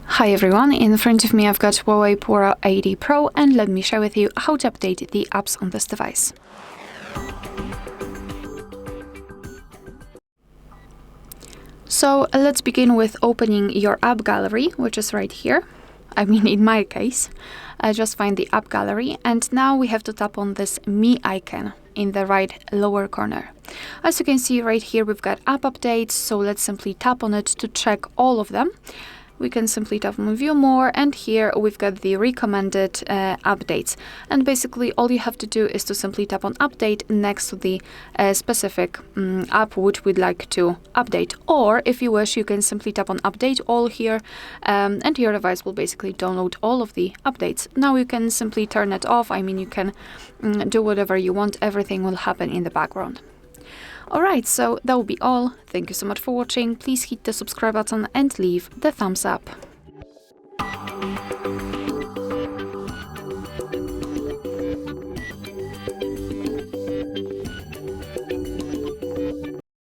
Hi everyone, in front of me I've got HUAWEI Pura 80 Pro, and let me share with you how to update the apps on this device. So let's begin with opening your app gallery, which is right here. I mean, in my case, just find the app gallery, and now we have to tap on this Me icon in the right lower corner. As you can see right here, we've got app updates, so let's simply tap on it to check all of them. We can simply tap on View More, and here we've got the recommended updates. And basically all you have to do is to simply tap on Update next to the specific app which we'd like to update. Or if you wish, you can simply tap on Update All here, and your device will basically download all of the updates. Now you can simply turn it off. I mean, you can do whatever you want. Everything will happen in the background. Alright, so that will be all. Thank you so much for watching. Please hit the subscribe button and leave the thumbs up.